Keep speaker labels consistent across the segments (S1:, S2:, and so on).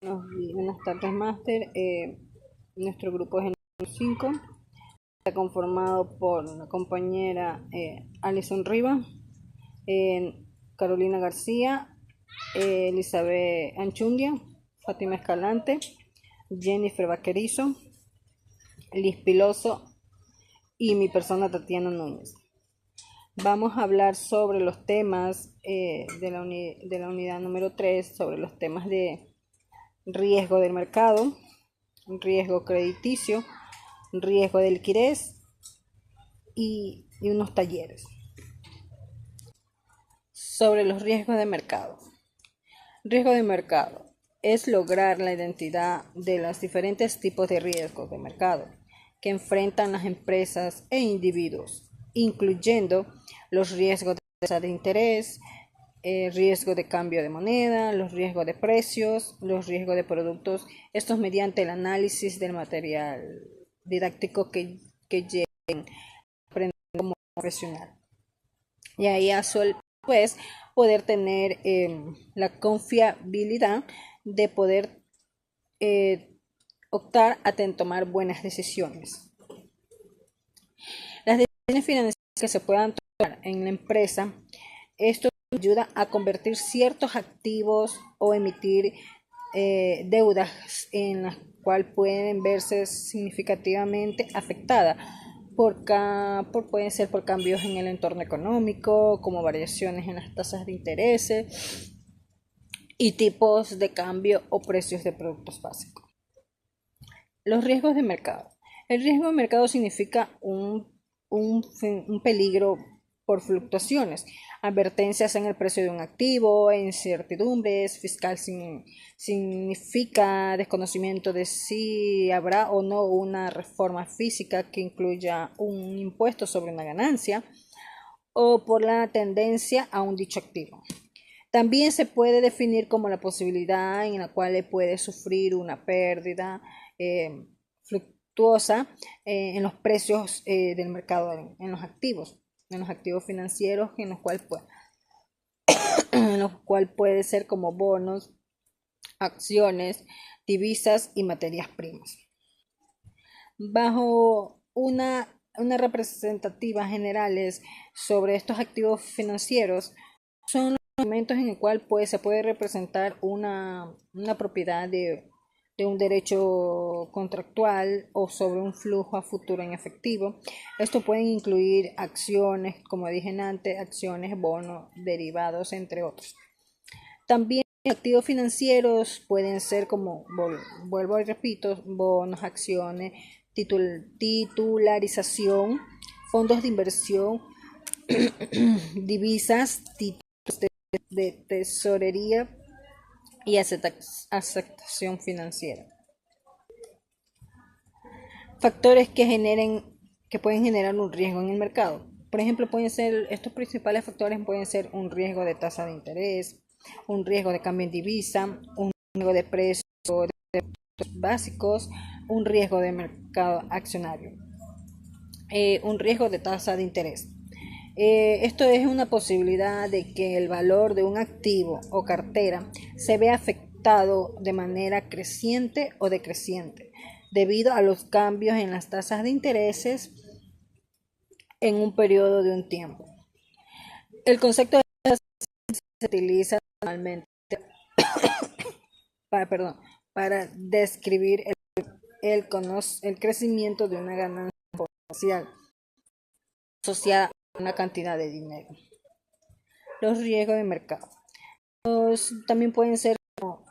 S1: Buenas tardes, máster. Nuestro grupo es el número 5. Está conformado por la compañera Alison Riva, Carolina García, Elizabeth Anchundia, Fátima Escalante, Jennifer Vaquerizo, Liz Piloso y mi persona Tatiana Núñez. Vamos a hablar sobre los temas de la unidad número 3, sobre los temas de riesgo del mercado, riesgo crediticio, riesgo de liquidez y unos talleres. Sobre los riesgos de mercado. Riesgo de mercado es lograr la identidad de los diferentes tipos de riesgos de mercado que enfrentan las empresas e individuos, incluyendo los riesgos de tasa de interés, riesgo de cambio de moneda, los riesgos de precios, los riesgos de productos, estos mediante el análisis del material didáctico que lleguen a aprender como profesional. Y ahí a su pues poder tener la confiabilidad de poder optar a tomar buenas decisiones. Las decisiones financieras que se puedan tomar en la empresa, esto ayuda a convertir ciertos activos o emitir deudas en las cuales pueden verse significativamente afectadas pueden ser por cambios en el entorno económico, como variaciones en las tasas de interés y tipos de cambio o precios de productos básicos. Los riesgos de mercado. El riesgo de mercado significa un peligro por fluctuaciones, advertencias en el precio de un activo, incertidumbres, fiscal significa desconocimiento de si habrá o no una reforma física que incluya un impuesto sobre una ganancia o por la tendencia a un dicho activo. También se puede definir como la posibilidad en la cual puede sufrir una pérdida fluctuosa en los precios del mercado, en los activos financieros, en los cual puede ser como bonos, acciones, divisas y materias primas. Bajo una representativa generales sobre estos activos financieros son los momentos en el cual se puede representar una propiedad de un derecho contractual o sobre un flujo a futuro en efectivo. Esto pueden incluir acciones, como dije antes, acciones, bonos, derivados, entre otros. También activos financieros pueden ser como, vuelvo y repito, bonos, acciones, titularización, fondos de inversión, divisas, títulos de tesorería y aceptación financiera. Factores que pueden generar un riesgo en el mercado. Por ejemplo, estos principales factores pueden ser un riesgo de tasa de interés, un riesgo de cambio en divisa, un riesgo de precios de productos básicos, un riesgo de mercado accionario, un riesgo de tasa de interés. Esto es una posibilidad de que el valor de un activo o cartera se vea afectado de manera creciente o decreciente debido a los cambios en las tasas de intereses en un periodo de un tiempo. El concepto de tasa se utiliza normalmente para describir el crecimiento de una ganancia potencial asociada a una cantidad de dinero. Los riesgos de mercado. También pueden ser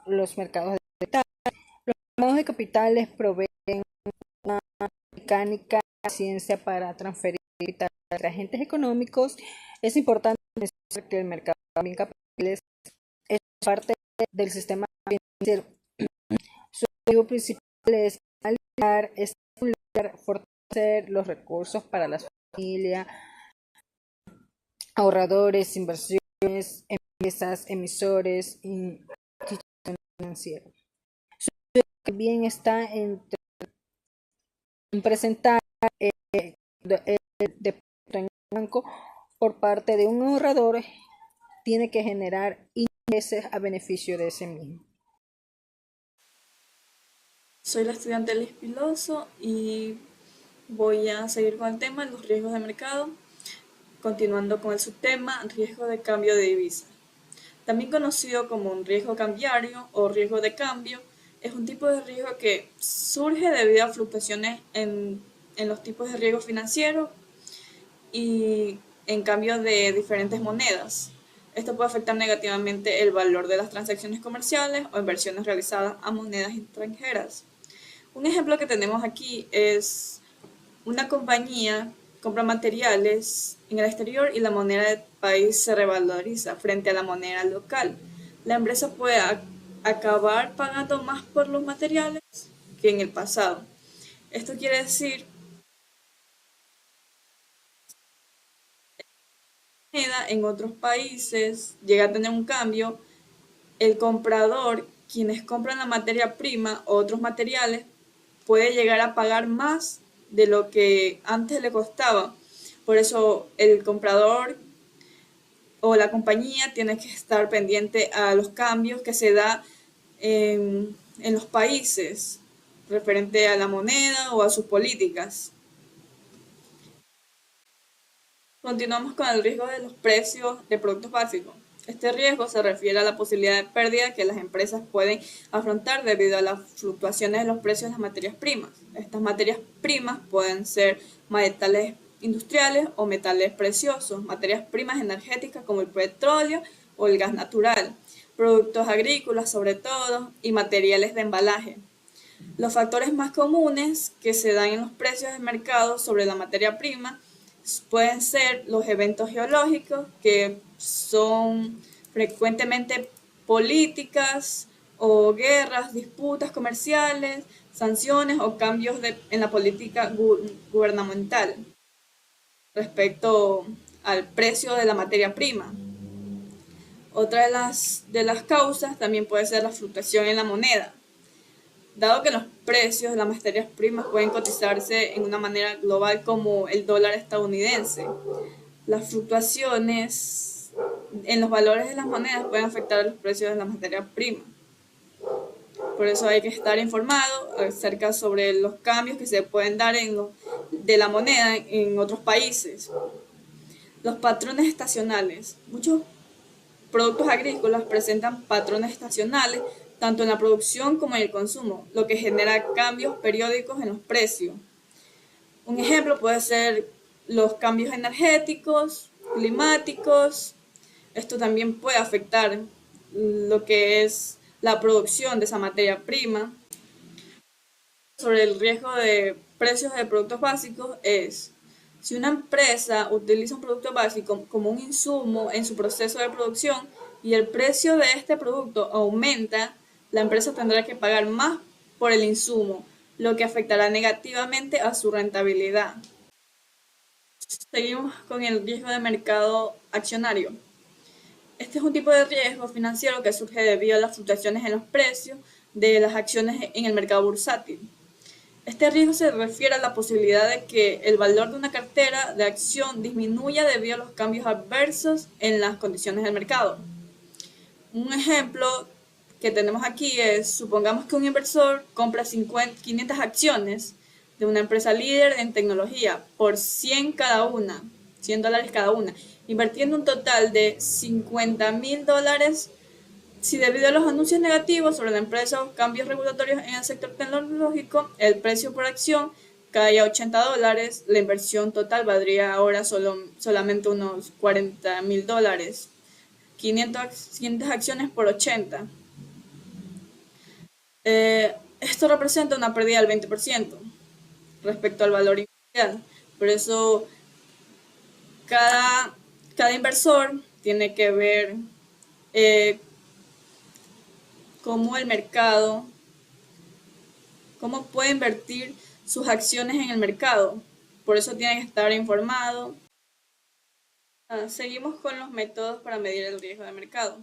S1: los mercados de capital. Los mercados de capitales proveen una mecánica de ciencia para transferir capital entre agentes económicos. Es importante mencionar que el mercado de capitales es parte del sistema financiero. Su objetivo principal es aliar, estimular, fortalecer los recursos para las familias, ahorradores, inversiones, empresas, emisores y instituciones financieras. Su bien está en presentar el depósito en el banco por parte de un ahorrador, tiene que generar intereses a beneficio de ese mismo.
S2: Soy la estudiante Liz Piloso y voy a seguir con el tema de los riesgos de mercado, continuando con el subtema riesgo de cambio de divisa. También conocido como un riesgo cambiario o riesgo de cambio, es un tipo de riesgo que surge debido a fluctuaciones en los tipos de riesgo financiero y en cambio de diferentes monedas. Esto puede afectar negativamente el valor de las transacciones comerciales o inversiones realizadas a monedas extranjeras. Un ejemplo que tenemos aquí es una compañía compra materiales en el exterior y la moneda del país se revaloriza frente a la moneda local. La empresa puede acabar pagando más por los materiales que en el pasado. Esto quiere decir que en otros países llega a tener un cambio, el comprador, quienes compran la materia prima o otros materiales, puede llegar a pagar más de lo que antes le costaba. Por eso el comprador o la compañía tiene que estar pendiente a los cambios que se da en los países referente a la moneda o a sus políticas. Continuamos con el riesgo de los precios de productos básicos. Este riesgo se refiere a la posibilidad de pérdida que las empresas pueden afrontar debido a las fluctuaciones de los precios de las materias primas. Estas materias primas pueden ser metales industriales o metales preciosos, materias primas energéticas como el petróleo o el gas natural, productos agrícolas sobre todo y materiales de embalaje. Los factores más comunes que se dan en los precios del mercado sobre la materia prima pueden ser los eventos geológicos, que son frecuentemente políticas o guerras, disputas comerciales, sanciones o cambios en la política gubernamental respecto al precio de la materia prima. Otra de las causas también puede ser la fluctuación en la moneda. Dado que los precios de las materias primas pueden cotizarse en una manera global como el dólar estadounidense, las fluctuaciones en los valores de las monedas pueden afectar a los precios de las materias primas. Por eso hay que estar informado acerca sobre los cambios que se pueden dar de la moneda en otros países. Los patrones estacionales. Muchos productos agrícolas presentan patrones estacionales tanto en la producción como en el consumo, lo que genera cambios periódicos en los precios. Un ejemplo puede ser los cambios energéticos, climáticos. Esto también puede afectar lo que es la producción de esa materia prima. Sobre el riesgo de precios de productos básicos es: si una empresa utiliza un producto básico como un insumo en su proceso de producción y el precio de este producto aumenta, la empresa tendrá que pagar más por el insumo, lo que afectará negativamente a su rentabilidad. Seguimos con el riesgo de mercado accionario. Este es un tipo de riesgo financiero que surge debido a las fluctuaciones en los precios de las acciones en el mercado bursátil. Este riesgo se refiere a la posibilidad de que el valor de una cartera de acción disminuya debido a los cambios adversos en las condiciones del mercado. Un ejemplo que tenemos aquí es: supongamos que un inversor compra 500 acciones de una empresa líder en tecnología por $100 cada una, invirtiendo un total de $50,000. Si debido a los anuncios negativos sobre la empresa o cambios regulatorios en el sector tecnológico, el precio por acción cae a $80, la inversión total valdría ahora solamente unos $40,000. 500 acciones por 80. Esto representa una pérdida del 20% respecto al valor inicial. Por eso cada inversor tiene que ver eh, cómo el mercado, cómo puede invertir sus acciones en el mercado. Por eso tiene que estar informado. Seguimos con los métodos para medir el riesgo de mercado.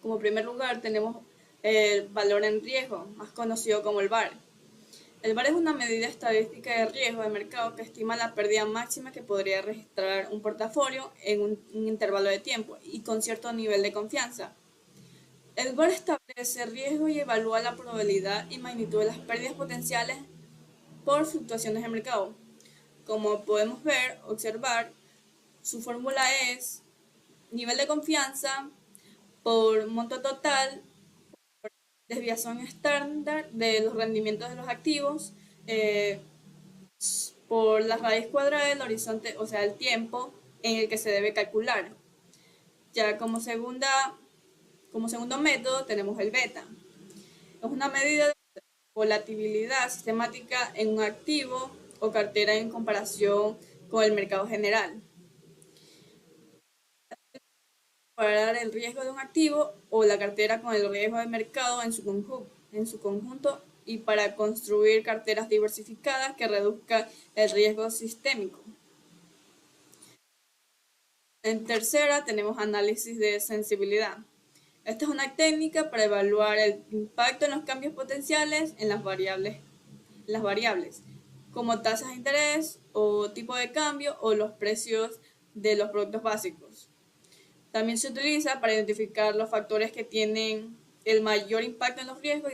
S2: Como primer lugar tenemos el valor en riesgo, más conocido como el VAR. El VAR es una medida estadística de riesgo de mercado que estima la pérdida máxima que podría registrar un portafolio en un intervalo de tiempo y con cierto nivel de confianza. El BOR establece riesgo y evalúa la probabilidad y magnitud de las pérdidas potenciales por fluctuaciones de mercado. Como podemos ver, observar, su fórmula es nivel de confianza por monto total, desviación estándar de los rendimientos de los activos, eh, por la raíz cuadrada del horizonte, o sea, el tiempo en el que se debe calcular. Ya como segundo método tenemos el beta. Es una medida de volatilidad sistemática en un activo o cartera en comparación con el mercado general. Comparar el riesgo de un activo o la cartera con el riesgo de mercado en su conjunto y para construir carteras diversificadas que reduzcan el riesgo sistémico. En tercera tenemos análisis de sensibilidad. Esta es una técnica para evaluar el impacto en los cambios potenciales en las variables, como tasas de interés o tipo de cambio o los precios de los productos básicos. También se utiliza para identificar los factores que tienen el mayor impacto en los riesgos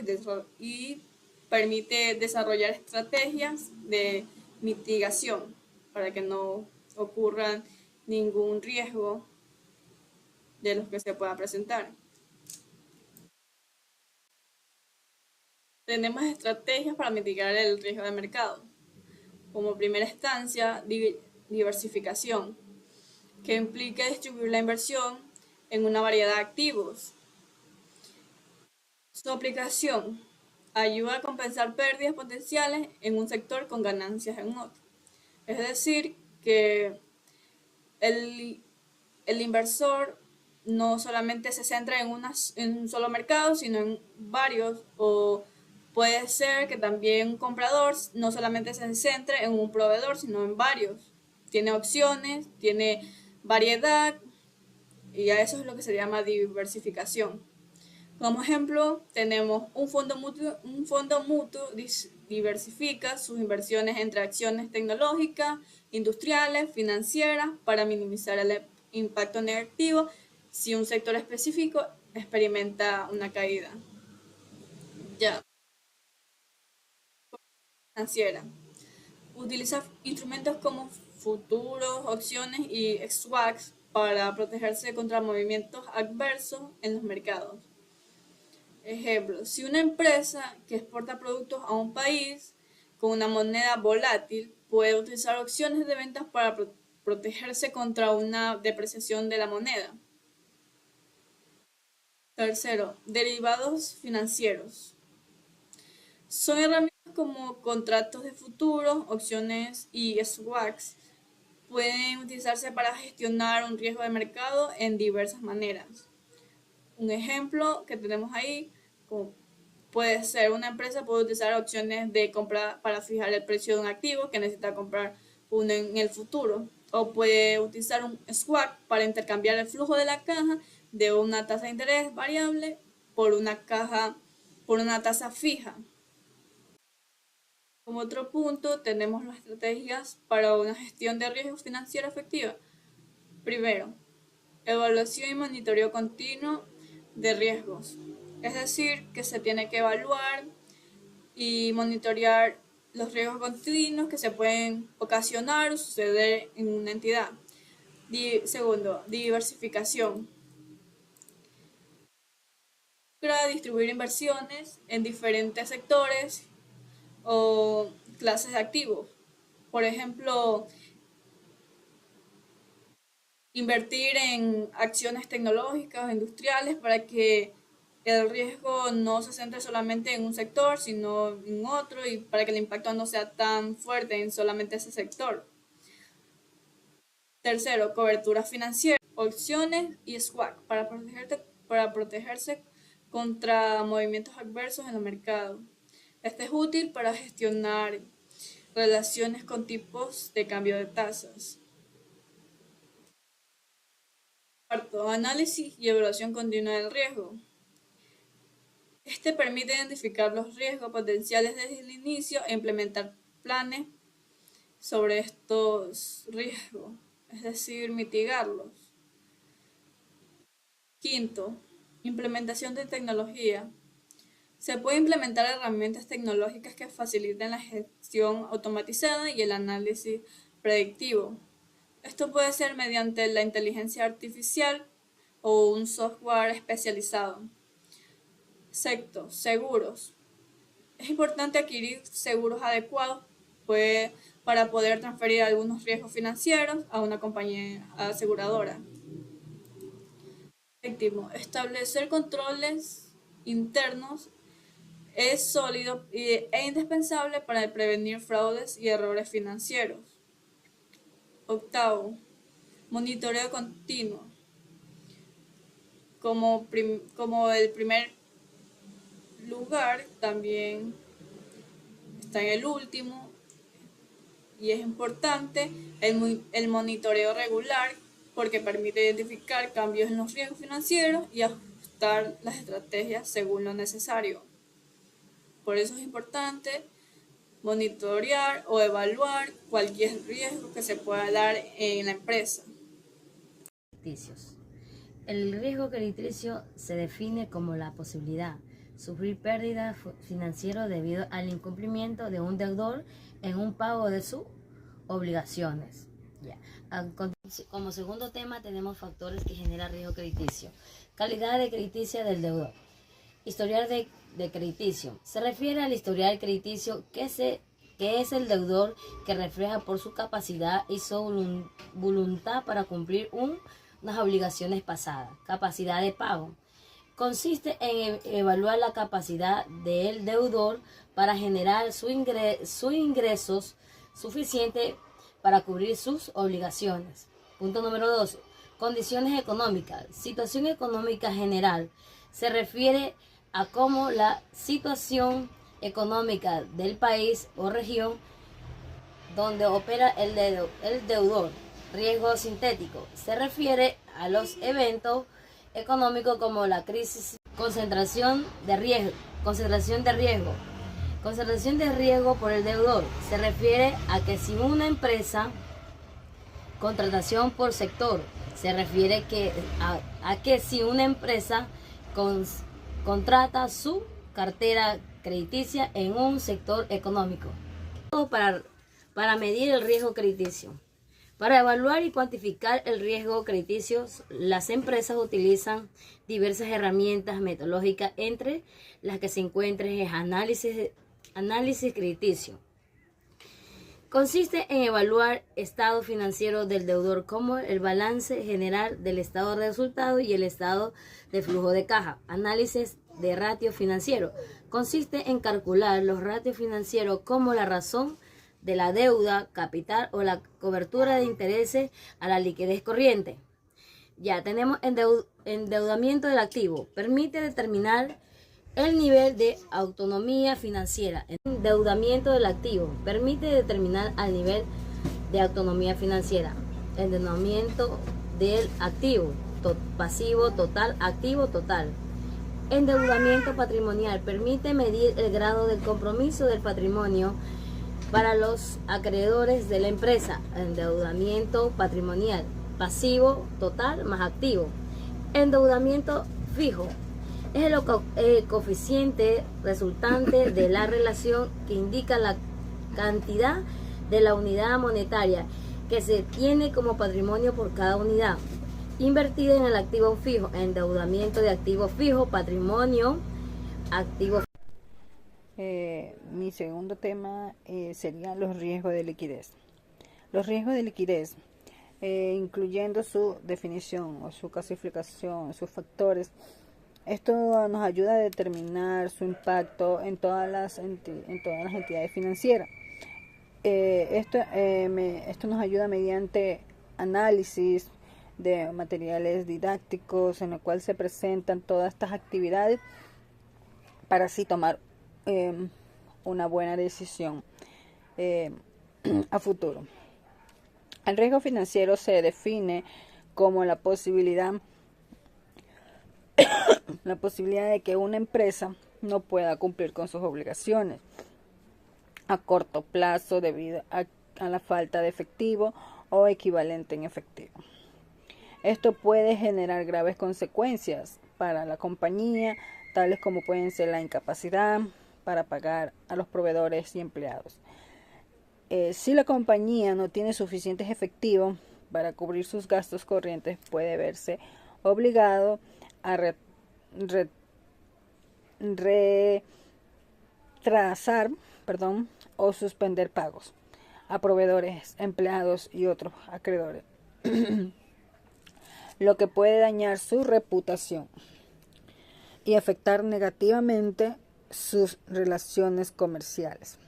S2: y permite desarrollar estrategias de mitigación para que no ocurran ningún riesgo de los que se pueda presentar. Tenemos estrategias para mitigar el riesgo de mercado. Como primera instancia, diversificación, que implica distribuir la inversión en una variedad de activos. Su aplicación ayuda a compensar pérdidas potenciales en un sector con ganancias en otro. Es decir, que el, el inversor no solamente se centra en un solo mercado, sino en varios, o puede ser que también un comprador no solamente se centre en un proveedor, sino en varios. Tiene opciones, tiene variedad, y a eso es lo que se llama diversificación. Como ejemplo, tenemos un fondo mutuo diversifica sus inversiones entre acciones tecnológicas, industriales, financieras, para minimizar el impacto negativo si un sector específico experimenta una caída. Ya, financiera. Utiliza instrumentos como futuros, opciones y swaps para protegerse contra movimientos adversos en los mercados. Ejemplo, si una empresa que exporta productos a un país con una moneda volátil puede utilizar opciones de ventas para protegerse contra una depreciación de la moneda. Tercero, derivados financieros. Son herramientas como contratos de futuro, opciones y swaps. Pueden utilizarse para gestionar un riesgo de mercado en diversas maneras. Un ejemplo que tenemos ahí, como puede ser una empresa puede utilizar opciones de compra para fijar el precio de un activo que necesita comprar uno en el futuro. O puede utilizar un swap para intercambiar el flujo de la caja de una tasa de interés variable por por una tasa fija. Como otro punto, tenemos las estrategias para una gestión de riesgo financiero efectiva. Primero, evaluación y monitoreo continuo de riesgos. Es decir, que se tiene que evaluar y monitorear los riesgos continuos que se pueden ocasionar o suceder en una entidad. Segundo, diversificación. Para distribuir inversiones en diferentes sectores o clases de activos. Por ejemplo, invertir en acciones tecnológicas o industriales para que el riesgo no se centre solamente en un sector, sino en otro, y para que el impacto no sea tan fuerte en solamente ese sector. Tercero, cobertura financiera, opciones y swap para protegerse contra movimientos adversos en el mercado. Este es útil para gestionar relaciones con tipos de cambio de tasas. Cuarto, análisis y evaluación continua del riesgo. Este permite identificar los riesgos potenciales desde el inicio e implementar planes sobre estos riesgos, es decir, mitigarlos. Quinto, Implementación de tecnología. Se puede implementar herramientas tecnológicas que faciliten la gestión automatizada y el análisis predictivo. Esto puede ser mediante la inteligencia artificial o un software especializado. Sexto, seguros. Es importante adquirir seguros adecuados para poder transferir algunos riesgos financieros a una compañía aseguradora. Séptimo, establecer controles internos es sólido e indispensable para prevenir fraudes y errores financieros. Octavo, monitoreo continuo. Como el primer lugar, también está en el último, y es importante el monitoreo regular porque permite identificar cambios en los riesgos financieros y ajustar las estrategias según lo necesario. Por eso es importante monitorear o evaluar cualquier riesgo que se pueda dar en la empresa.
S3: El riesgo crediticio se define como la posibilidad de sufrir pérdidas financieras debido al incumplimiento de un deudor en un pago de sus obligaciones. Como segundo tema tenemos factores que generan riesgo crediticio. Calidad de crediticia del deudor. Historial de crediticio. Se refiere al historial crediticio que es el deudor que refleja por su capacidad y su voluntad para cumplir unas obligaciones pasadas. Capacidad de pago. Consiste en evaluar la capacidad del deudor para generar sus ingresos suficientes para cubrir sus obligaciones. Punto número 2. Condiciones económicas. Situación económica general. Se refiere a cómo la situación económica del país o región donde opera el deudor. Riesgo sintético. Se refiere a los eventos económicos como la crisis. Concentración de riesgo. Concentración de riesgo por el deudor. Se refiere a que si una empresa, contratación por sector, se refiere a que si una empresa contrata su cartera crediticia en un sector económico. Para medir el riesgo crediticio. Para evaluar y cuantificar el riesgo crediticio, las empresas utilizan diversas herramientas metodológicas, entre las que se encuentran el análisis crediticio. Consiste en evaluar estado financiero del deudor como el balance general del estado de resultados y el estado de flujo de caja. Análisis de ratio financiero. Consiste en calcular los ratios financieros como la razón de la deuda, capital o la cobertura de intereses a la liquidez corriente. Ya tenemos endeudamiento del activo. Permite determinar el nivel de autonomía financiera. Endeudamiento del activo permite determinar el nivel de autonomía financiera. Endeudamiento del activo, pasivo total, activo total. Endeudamiento patrimonial permite medir el grado de compromiso del patrimonio para los acreedores de la empresa. Endeudamiento patrimonial, pasivo total más activo. Endeudamiento fijo es el coeficiente resultante de la relación que indica la cantidad de la unidad monetaria que se tiene como patrimonio por cada unidad invertida en el activo fijo. Endeudamiento de activo fijo, patrimonio, activo fijo.
S1: Mi segundo tema serían los riesgos de liquidez. Los riesgos de liquidez, incluyendo su definición o su clasificación, sus factores. Esto nos ayuda a determinar su impacto en todas las entidades financieras. Esto nos ayuda mediante análisis de materiales didácticos en el cual se presentan todas estas actividades para así tomar una buena decisión a futuro. El riesgo financiero se define como la posibilidad de que una empresa no pueda cumplir con sus obligaciones a corto plazo debido a la falta de efectivo o equivalente en efectivo. Esto puede generar graves consecuencias para la compañía, tales como pueden ser la incapacidad para pagar a los proveedores y empleados. Si la compañía no tiene suficientes efectivos para cubrir sus gastos corrientes, puede verse obligado a retrasar o suspender pagos a proveedores, empleados y otros acreedores, lo que puede dañar su reputación y afectar negativamente sus relaciones comerciales.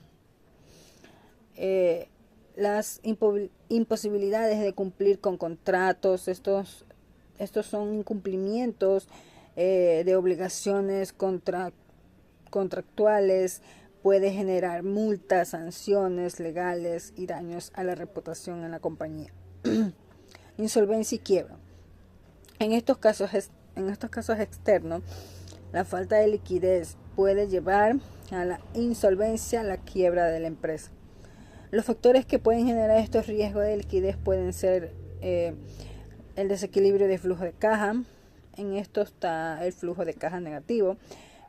S1: Las imposibilidades de cumplir con contratos, estos son incumplimientos de obligaciones contractuales, puede generar multas, sanciones legales y daños a la reputación en la compañía. Insolvencia y quiebra. En estos casos externos, la falta de liquidez puede llevar a la insolvencia, la quiebra de la empresa. Los factores que pueden generar estos riesgos de liquidez pueden ser el desequilibrio de flujo de caja. En esto está el flujo de caja negativo,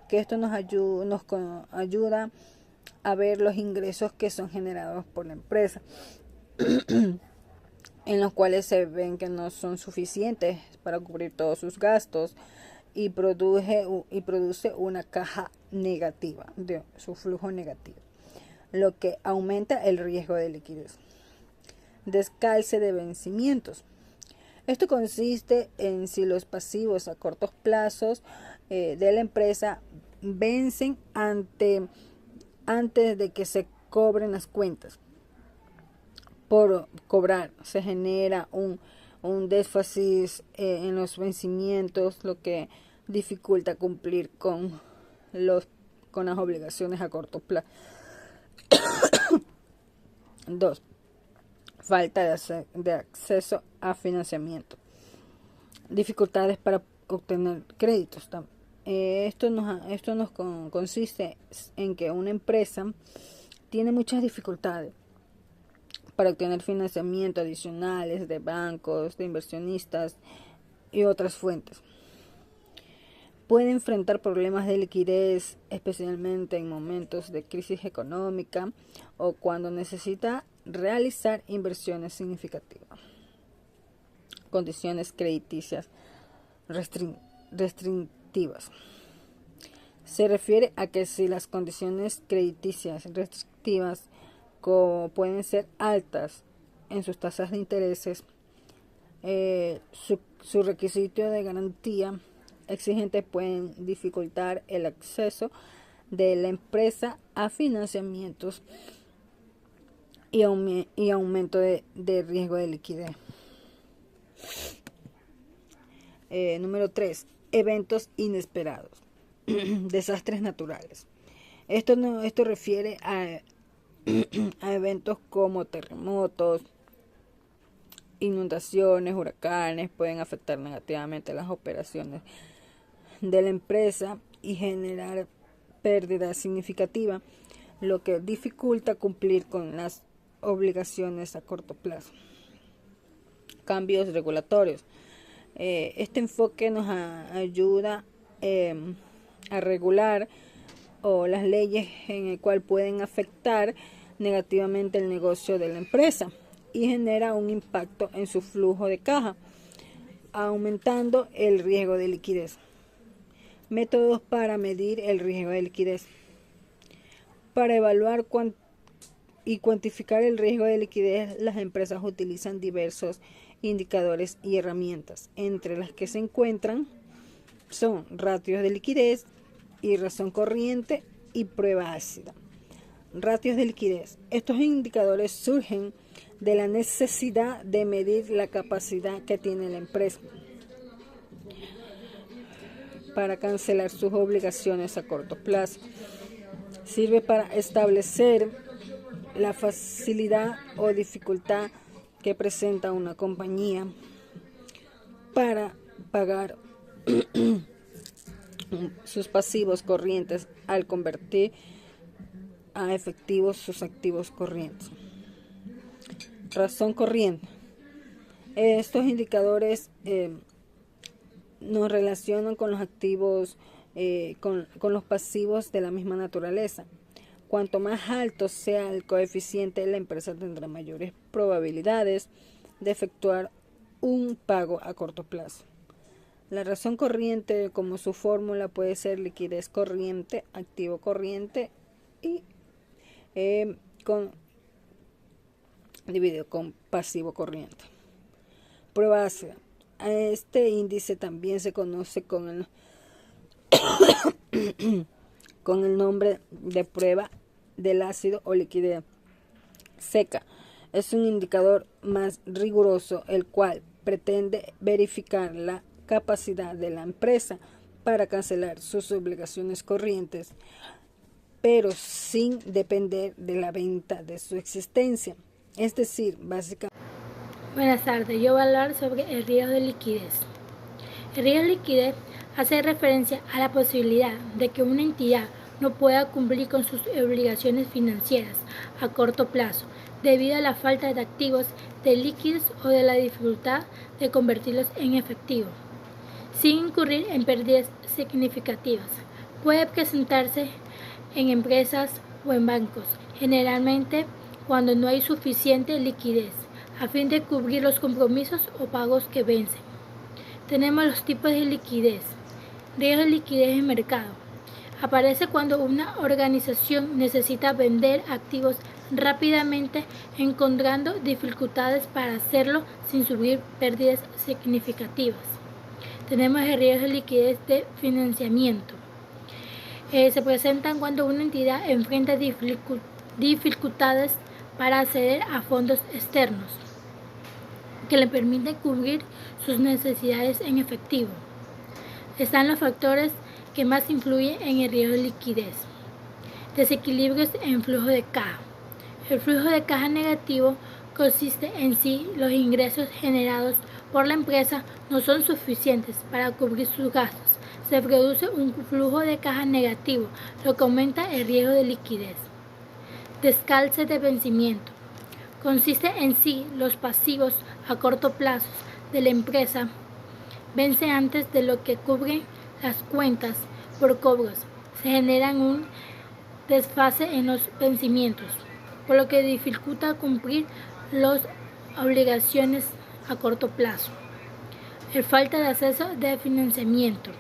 S1: que esto nos ayuda a ver los ingresos que son generados por la empresa, en los cuales se ven que no son suficientes para cubrir todos sus gastos y produce una caja negativa, de su flujo negativo, lo que aumenta el riesgo de liquidez. Descalce de vencimientos. Esto consiste en si los pasivos a cortos plazos de la empresa vencen antes de que se cobren las cuentas. Por cobrar se genera un desfase en los vencimientos, lo que dificulta cumplir con las obligaciones a corto plazo. 2. Falta de acceso a financiamiento. Dificultades para obtener créditos. Esto nos consiste en que una empresa tiene muchas dificultades para obtener financiamiento adicionales de bancos, de inversionistas y otras fuentes. Puede enfrentar problemas de liquidez, especialmente en momentos de crisis económica o cuando necesita realizar inversiones significativas. Condiciones crediticias restrictivas. Se refiere a que si las condiciones crediticias restrictivas pueden ser altas en sus tasas de intereses, su requisito de garantía exigente pueden dificultar el acceso de la empresa a financiamientos y aumento de riesgo de liquidez. Número 3. Eventos inesperados. Desastres naturales. Esto refiere a eventos como terremotos, inundaciones, huracanes, pueden afectar negativamente las operaciones de la empresa y generar pérdidas significativas, lo que dificulta cumplir con las obligaciones a corto plazo. Cambios regulatorios. Este enfoque nos ayuda a regular las leyes en el cual pueden afectar negativamente el negocio de la empresa y genera un impacto en su flujo de caja, aumentando el riesgo de liquidez. Métodos para medir el riesgo de liquidez. Para evaluar y cuantificar el riesgo de liquidez, las empresas utilizan diversos indicadores y herramientas, entre las que se encuentran son ratios de liquidez y razón corriente y prueba ácida. Ratios de liquidez. Estos indicadores surgen de la necesidad de medir la capacidad que tiene la empresa para cancelar sus obligaciones a corto plazo. Sirve para establecer la facilidad o dificultad que presenta una compañía para pagar sus pasivos corrientes al convertir a efectivos sus activos corrientes. Razón corriente. Estos indicadores nos relacionan con los activos, con los pasivos de la misma naturaleza. Cuanto más alto sea el coeficiente, la empresa tendrá mayores probabilidades de efectuar un pago a corto plazo. La razón corriente, como su fórmula, puede ser liquidez corriente, activo corriente y dividido con pasivo corriente. Prueba ácida. A este índice también se conoce con el con el nombre de prueba del ácido o liquidez seca. Es un indicador más riguroso, el cual pretende verificar la capacidad de la empresa para cancelar sus obligaciones corrientes, pero sin depender de la venta de su existencia. Es decir, básicamente.
S4: Buenas tardes, yo voy a hablar sobre el riesgo de liquidez. El riesgo de liquidez hace referencia a la posibilidad de que una entidad no pueda cumplir con sus obligaciones financieras a corto plazo debido a la falta de activos de líquidos o de la dificultad de convertirlos en efectivo, sin incurrir en pérdidas significativas. Puede presentarse en empresas o en bancos, generalmente cuando no hay suficiente liquidez a fin de cubrir los compromisos o pagos que vencen. Tenemos los tipos de liquidez. Riesgo de liquidez en mercado. Aparece cuando una organización necesita vender activos rápidamente, encontrando dificultades para hacerlo sin sufrir pérdidas significativas. Tenemos el riesgo de liquidez de financiamiento. Se presentan cuando una entidad enfrenta dificultades para acceder a fondos externos que le permiten cubrir sus necesidades en efectivo. Están los factores que más influyen en el riesgo de liquidez. Desequilibrios en flujo de caja. El flujo de caja negativo consiste en si los ingresos generados por la empresa no son suficientes para cubrir sus gastos. Se produce un flujo de caja negativo, lo que aumenta el riesgo de liquidez. Descalce de vencimiento. Consiste en si los pasivos a corto plazo de la empresa vencen antes de lo que cubren las cuentas por cobros. Se genera un desfase en los vencimientos, por lo que dificulta cumplir las obligaciones a corto plazo. El falta de acceso de financiamiento.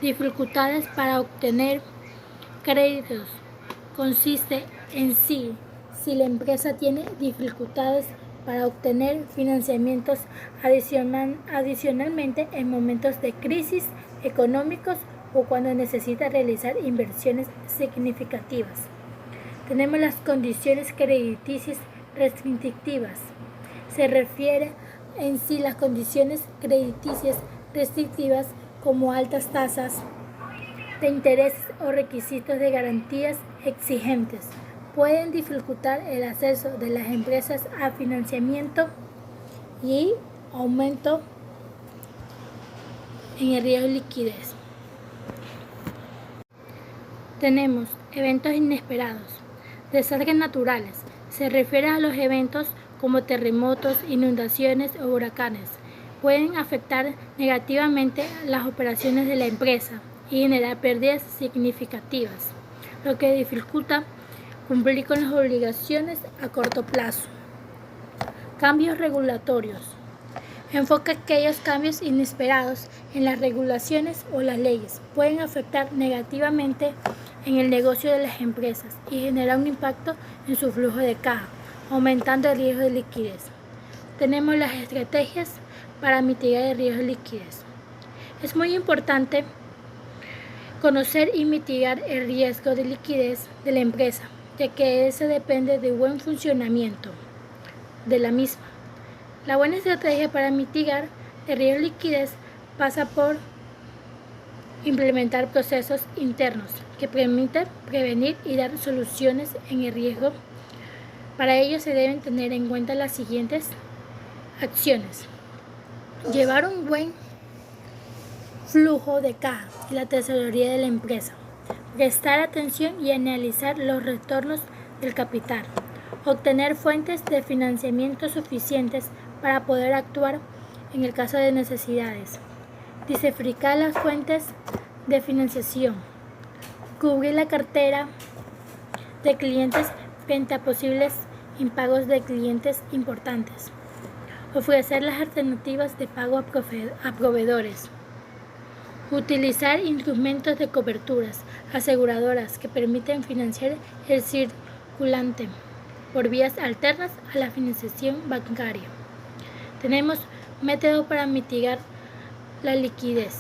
S4: Dificultades para obtener créditos. Consiste en si la empresa tiene dificultades para obtener financiamientos adicionalmente en momentos de crisis económicos o cuando necesita realizar inversiones significativas. Tenemos las condiciones crediticias restrictivas. Se refiere en sí las condiciones crediticias restrictivas como altas tasas de interés o requisitos de garantías exigentes. Pueden dificultar el acceso de las empresas a financiamiento y aumento en el riesgo de liquidez. Tenemos eventos inesperados. Desastres naturales. Se refiere a los eventos como terremotos, inundaciones o huracanes. Pueden afectar negativamente las operaciones de la empresa y generar pérdidas significativas, lo que dificulta cumplir con las obligaciones a corto plazo. Cambios regulatorios. Enfoca aquellos cambios inesperados en las regulaciones o las leyes. Pueden afectar negativamente en el negocio de las empresas y generar un impacto en su flujo de caja, aumentando el riesgo de liquidez. Tenemos las estrategias para mitigar el riesgo de liquidez. Es muy importante conocer y mitigar el riesgo de liquidez de la empresa, ya que ese depende del buen funcionamiento de la misma. La buena estrategia para mitigar el riesgo de liquidez pasa por implementar procesos internos que permitan prevenir y dar soluciones en el riesgo. Para ello se deben tener en cuenta las siguientes acciones: llevar un buen flujo de caja y la tesorería de la empresa, prestar atención y analizar los retornos del capital, obtener fuentes de financiamiento suficientes para poder actuar en el caso de necesidades, diversificar las fuentes de financiación, cubrir la cartera de clientes frente a posibles impagos de clientes importantes, ofrecer las alternativas de pago a proveedores, utilizar instrumentos de coberturas aseguradoras que permiten financiar el circulante por vías alternas a la financiación bancaria. Tenemos métodos para mitigar la liquidez.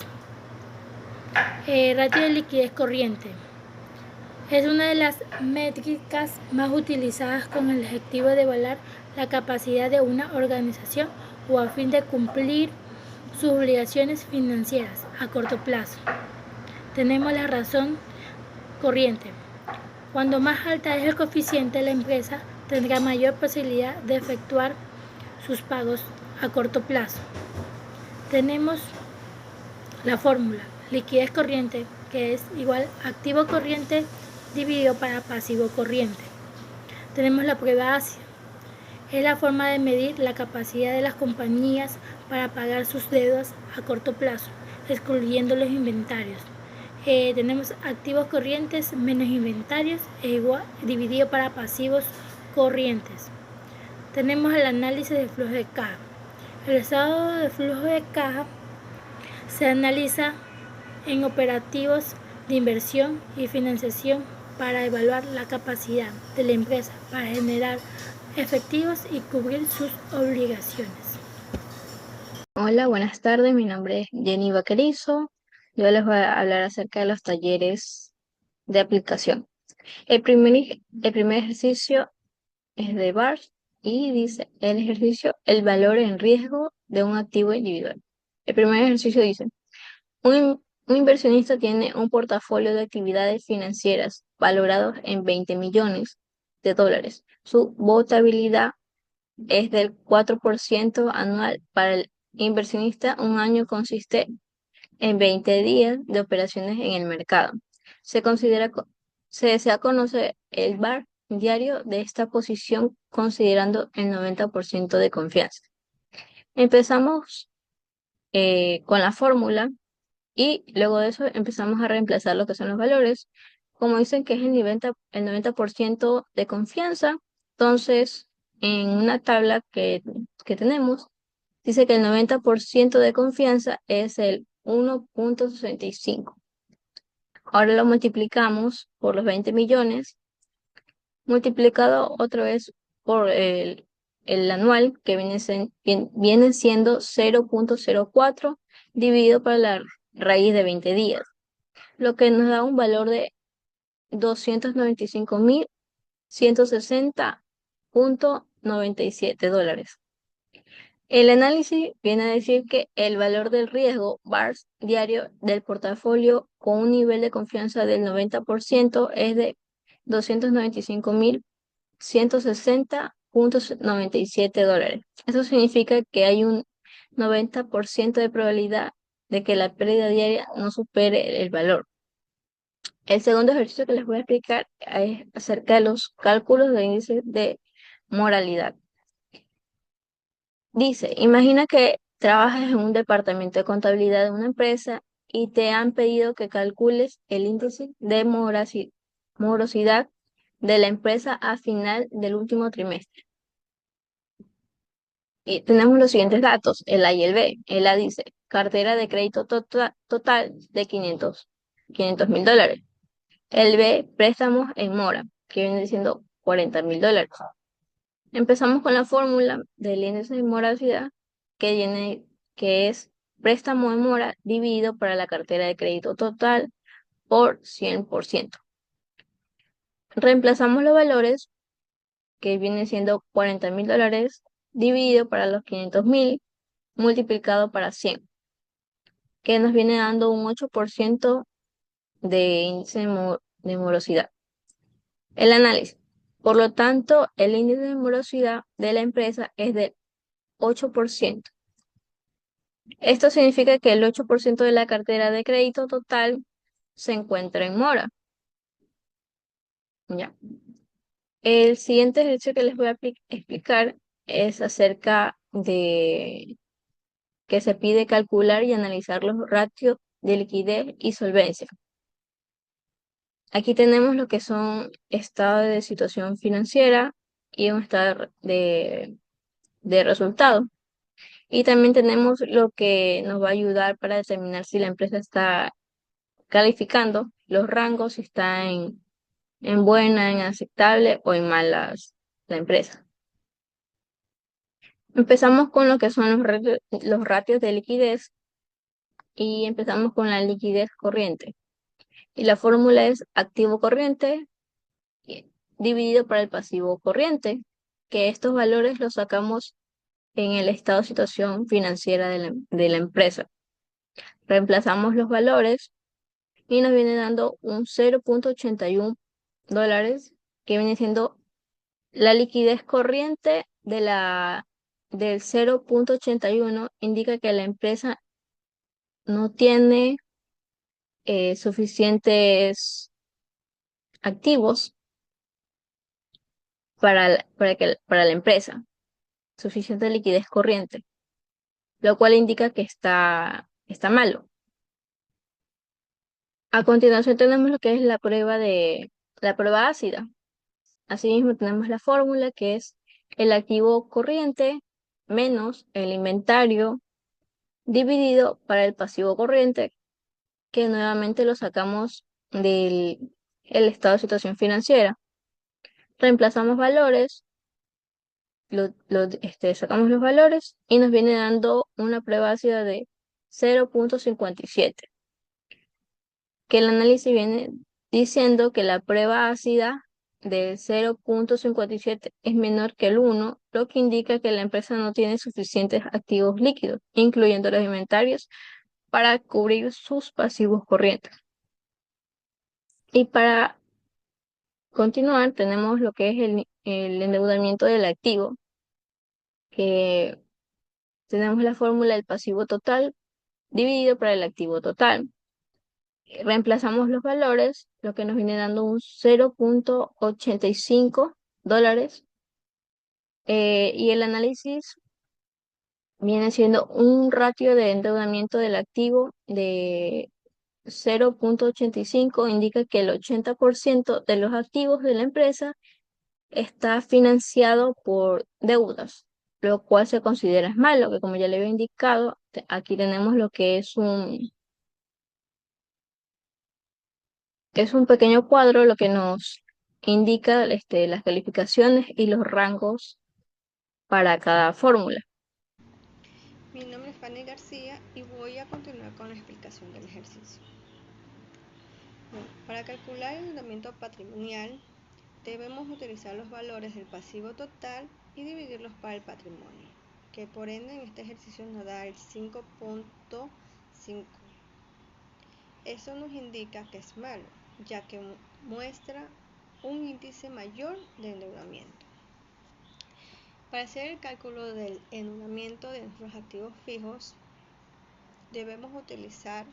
S4: Ratio de liquidez corriente. Es una de las métricas más utilizadas con el objetivo de evaluar la capacidad de una organización o a fin de cumplir sus obligaciones financieras a corto plazo. Tenemos la razón corriente. Cuando más alta es el coeficiente, la empresa tendrá mayor posibilidad de efectuar sus pagos a corto plazo. Tenemos la fórmula liquidez corriente, que es igual a activo corriente dividido para pasivo corriente. Tenemos la prueba ácida. Es la forma de medir la capacidad de las compañías para pagar sus deudas a corto plazo, excluyendo los inventarios. Tenemos activos corrientes menos inventarios dividido para pasivos corrientes. Tenemos el análisis de flujo de caja. El estado de flujo de caja se analiza en operativos de inversión y financiación para evaluar la capacidad de la empresa para generar efectivos y cubrir sus obligaciones.
S5: Hola, buenas tardes. Mi nombre es Jenny Vaquerizo. Yo les voy a hablar acerca de los talleres de aplicación. El primer ejercicio es de BARS y dice el ejercicio, el valor en riesgo de un activo individual. El primer ejercicio dice, un inversionista tiene un portafolio de actividades financieras valorados en 20 millones de dólares. Su votabilidad es del 4% anual. Para el inversionista, un año consiste en 20 días de operaciones en el mercado. Se desea conocer el VaR diario de esta posición considerando el 90% de confianza. Empezamos con la fórmula y luego de eso empezamos a reemplazar lo que son los valores. Como dicen que es el 90% de confianza, entonces en una tabla que tenemos, dice que el 90% de confianza es el 1.65. Ahora lo multiplicamos por los 20 millones, multiplicado otra vez por el anual, que viene siendo 0.04, dividido por la raíz de 20 días, lo que nos da un valor de 295.160.97 dólares. El análisis viene a decir que el valor del riesgo VaR diario del portafolio con un nivel de confianza del 90% es de 295.160.97 dólares. Eso significa que hay un 90% de probabilidad de que la pérdida diaria no supere el valor. El segundo ejercicio que les voy a explicar es acerca de los cálculos de índice de moralidad. Dice, imagina que trabajas en un departamento de contabilidad de una empresa y te han pedido que calcules el índice de morosidad de la empresa a final del último trimestre. Y tenemos los siguientes datos, el A y el B. El A dice, cartera de crédito total de 500.000 dólares. El B, préstamos en mora, que viene siendo 40.000 dólares. Empezamos con la fórmula del índice de morosidad, que es préstamo en mora dividido para la cartera de crédito total por 100%. Reemplazamos los valores, que viene siendo 40.000 dólares dividido para los 500.000 multiplicado para 100, que nos viene dando un 8% de índice de morosidad. El análisis. Por lo tanto, el índice de morosidad de la empresa es del 8%. Esto significa que el 8% de la cartera de crédito total se encuentra en mora. Ya. El siguiente ejercicio que les voy a explicar es acerca de que se pide calcular y analizar los ratios de liquidez y solvencia. Aquí tenemos lo que son estado de situación financiera y un estado de resultado. Y también tenemos lo que nos va a ayudar para determinar si la empresa está calificando los rangos, si está en buena, en aceptable o en malas la empresa. Empezamos con lo que son los ratios de liquidez y empezamos con la liquidez corriente. Y la fórmula es activo corriente dividido por el pasivo corriente, que estos valores los sacamos en el estado de situación financiera de la empresa. Reemplazamos los valores y nos viene dando un $0.81, que viene siendo la liquidez corriente del 0.81, indica que la empresa no tiene suficientes activos para la empresa, suficiente liquidez corriente, lo cual indica que está malo. A continuación tenemos lo que es la prueba ácida. Asimismo tenemos la fórmula, que es el activo corriente menos el inventario dividido para el pasivo corriente, que nuevamente lo sacamos del el estado de situación financiera. Reemplazamos valores, sacamos los valores y nos viene dando una prueba ácida de 0.57, que el análisis viene diciendo que la prueba ácida de 0.57 es menor que el 1, lo que indica que la empresa no tiene suficientes activos líquidos, incluyendo los inventarios, para cubrir sus pasivos corrientes. Y para continuar, tenemos lo que es el endeudamiento del activo, que tenemos la fórmula del pasivo total dividido por el activo total. Reemplazamos los valores, lo que nos viene dando un $0.85, y el análisis viene siendo un ratio de endeudamiento del activo de 0.85, indica que el 80% de los activos de la empresa está financiado por deudas, lo cual se considera es malo, que como ya le había indicado, aquí tenemos lo que es un pequeño cuadro, lo que nos indica las calificaciones y los rangos para cada fórmula.
S6: Mi nombre es Fanny García y voy a continuar con la explicación del ejercicio. Bueno, para calcular el endeudamiento patrimonial debemos utilizar los valores del pasivo total y dividirlos para el patrimonio, que por ende en este ejercicio nos da el 5.5. Eso nos indica que es malo, ya que muestra un índice mayor de endeudamiento. Para hacer el cálculo del endeudamiento de nuestros activos fijos, debemos utilizar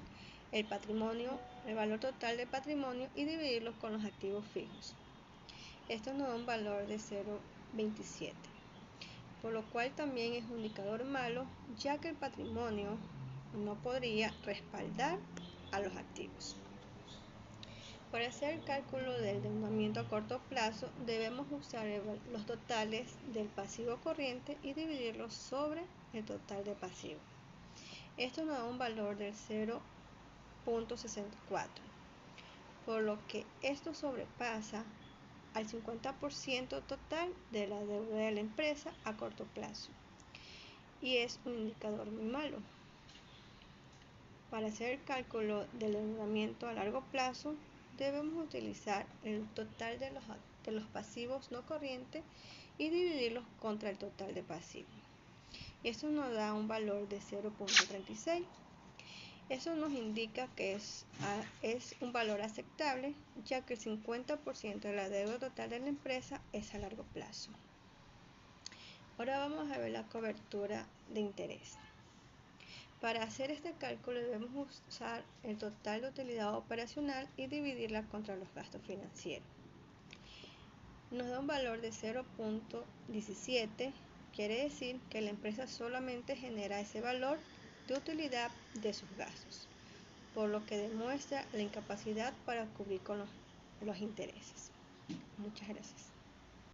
S6: el patrimonio, el valor total del patrimonio y dividirlos con los activos fijos. Esto nos da un valor de 0.27, por lo cual también es un indicador malo, ya que el patrimonio no podría respaldar a los activos. Para hacer el cálculo del endeudamiento a corto plazo, debemos usar los totales del pasivo corriente y dividirlos sobre el total de pasivo. Esto nos da un valor del 0.64, por lo que esto sobrepasa al 50% total de la deuda de la empresa a corto plazo y es un indicador muy malo. Para hacer el cálculo del endeudamiento a largo plazo, debemos utilizar el total de los pasivos no corrientes y dividirlos contra el total de pasivos. Esto nos da un valor de 0.36. Eso nos indica que es un valor aceptable, ya que el 50% de la deuda total de la empresa es a largo plazo. Ahora vamos a ver la cobertura de interés. Para hacer este cálculo debemos usar el total de utilidad operacional y dividirla contra los gastos financieros. Nos da un valor de 0.17, quiere decir que la empresa solamente genera ese valor de utilidad de sus gastos, por lo que demuestra la incapacidad para cubrir con los intereses. Muchas gracias.